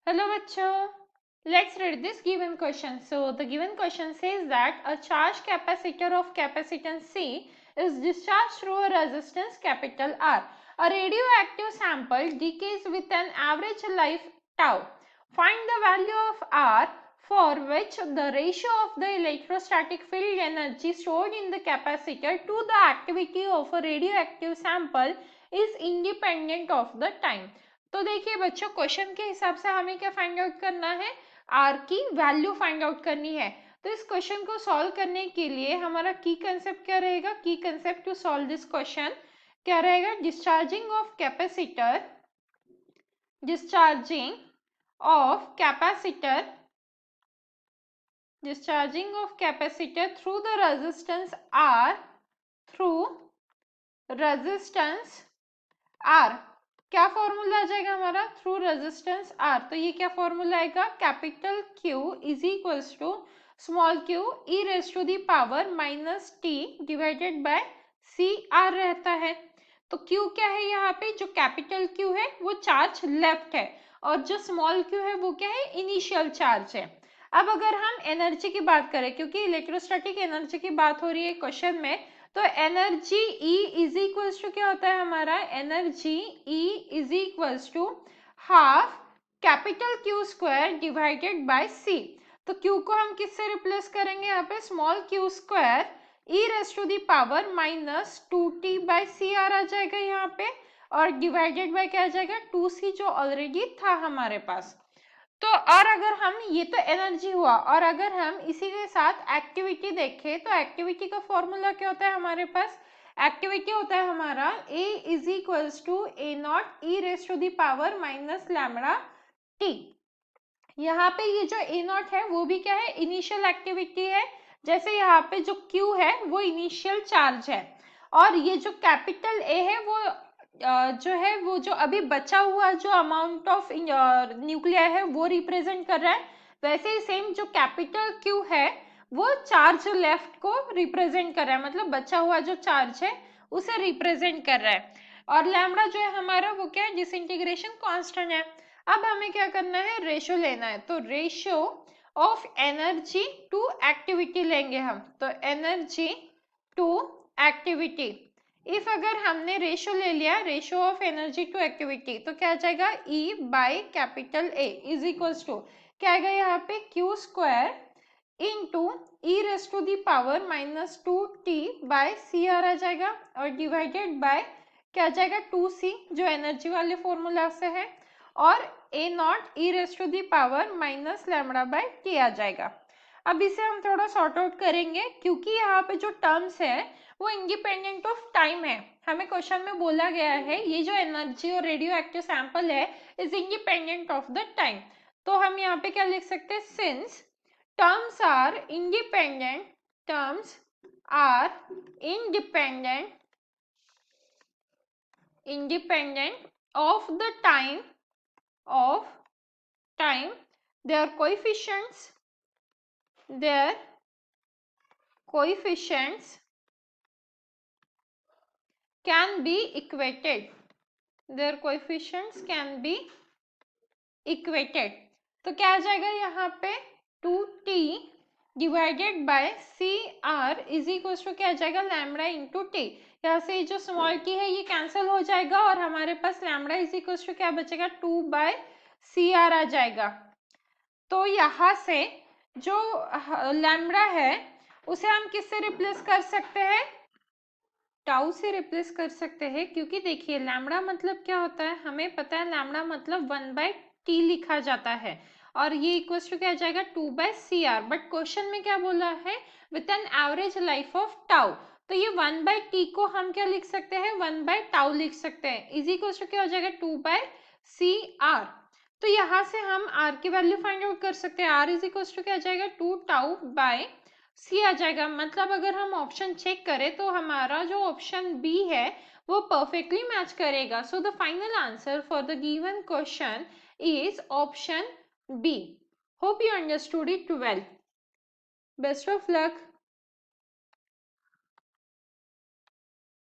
Hello bachcho, let's read this given question. So the given question says that a charged capacitor of capacitance C is discharged through a resistance capital R. A radioactive sample decays with an average life tau. Find the value of R for which the ratio of the electrostatic field energy stored in the capacitor to the activity of a radioactive sample is independent of the time. तो देखिए बच्चों, question के हिसाब से हमें क्या find out करना है, आर की वैल्यू फाइंड आउट करनी है। तो इस क्वेश्चन को सॉल्व करने के लिए हमारा की कंसेप्ट क्या रहेगा, की concept to solve this question क्या रहेगा, discharging of capacitor, discharging of capacitor, discharging of capacitor through the resistance R, through resistance R। क्या फॉर्मूला आ जाएगा हमारा, थ्रू रेजिस्टेंस R। तो ये क्या फॉर्मूला आएगा, capital Q is equals to small q e raise to the power minus t divided by C R रहता है। तो Q क्या है, यहाँ पे जो कैपिटल Q है वो चार्ज लेफ्ट है और जो स्मॉल q है वो क्या है, इनिशियल चार्ज है। अब अगर हम एनर्जी की बात करें, क्योंकि इलेक्ट्रोस्टैटिक एनर्जी की बात हो रही है क्वेश्चन में, तो energy E is equals to क्या होता है हमारा, energy E is equals to half capital Q square divided by C। तो Q को हम किससे रिप्लेस करेंगे, यहाँ पे small q square e raise to the power minus 2t by C R आ जाएगा यहाँ पे, और डिवाइडेड बाय क्या आ जाएगा, 2c जो ऑलरेडी था हमारे पास। तो और अगर हम, ये तो एनर्जी हुआ, और अगर हम इसी के साथ एक्टिविटी देखें तो एक्टिविटी का फॉर्मूला क्या होता है हमारे पास, एक्टिविटी होता है हमारा A is equals to A naught E raise to the power minus lambda T. यहाँ पे ये जो ए नॉट है वो भी क्या है, इनिशियल एक्टिविटी है, जैसे यहाँ पे जो Q है वो इनिशियल चार्ज है, और ये जो कैपिटल A है वो जो है वो जो अभी बचा हुआ जो अमाउंट ऑफ न्यूक्लियर है वो रिप्रेजेंट कर रहा है। वैसे ही सेम जो कैपिटल Q है वो चार्ज लेफ्ट को रिप्रेजेंट कर रहा है, मतलब बचा हुआ जो चार्ज है उसे रिप्रेजेंट कर रहा है। और लैम्बडा जो है हमारा वो क्या है, डिसइंटीग्रेशन कांस्टेंट है। अब हमें क्या करना है, रेशो लेना है, तो ratio of energy to activity लेंगे हम। तो एनर्जी टू एक्टिविटी, इफ अगर हमने रेशो ले लिया, ratio of energy to activity, तो क्या आ जाएगा, E by capital A is equals to क्या आएगा यहाँ पे, Q square into E raise to the power minus 2t by C R आ जाएगा, और डिवाइडेड बाय क्या आ जाएगा, 2c जो एनर्जी वाले फॉर्मूला से है, और A naught E raise to the power minus lambda by T आ जाएगा। अब इसे हम थोड़ा सॉर्ट आउट करेंगे, क्योंकि यहाँ पे जो टर्म्स है वो इंडिपेंडेंट ऑफ टाइम है। हमें क्वेश्चन में बोला गया है ये जो एनर्जी और रेडियो एक्टिव सैंपल है is independent of the time. तो हम यहाँ पे क्या लिख सकते हैं, since terms are independent, terms are independent of the time, of time, their coefficients can be equated, their coefficients can be equated। तो क्या आ जाएगा यहाँ पे, 2t divided by C R is equal to क्या आ जाएगा, लैम्बडा इंटू टी। यहाँ से जो स्मॉल टी है ये कैंसिल हो जाएगा और हमारे पास लैम्बडा इज इक्वल टू क्या बचेगा, 2 बाय सी आर आ जाएगा। तो यहाँ से जो लैम्बडा है उसे हम किससे रिप्लेस कर सकते हैं, टाउ से रिप्लेस कर सकते हैं, क्योंकि देखिए लैम्बडा मतलब क्या होता है, हमें पता है लैम्बडा मतलब 1 बाय टी लिखा जाता है, और ये इक्वल टू क्या आ जाएगा, 2 by C R. But question में क्या बोला है, with an average life of tau. तो ये 1 बाय टी को हम क्या लिख सकते हैं, 1 बाय टाउ लिख सकते हैं, इज इक्वल टू क्या हो जाएगा, 2 बाय सी आर। तो यहाँ से हम आर की वैल्यू फाइंड आउट कर सकते हैं, आर इज इक्वल टू क्या आ जाएगा, 2 टाउ बाय सी आ जाएगा। मतलब अगर हम ऑप्शन चेक करें तो हमारा जो ऑप्शन बी है वो परफेक्टली मैच करेगा। So the final answer for the given question is option B. Hope you understood it well. Best of luck.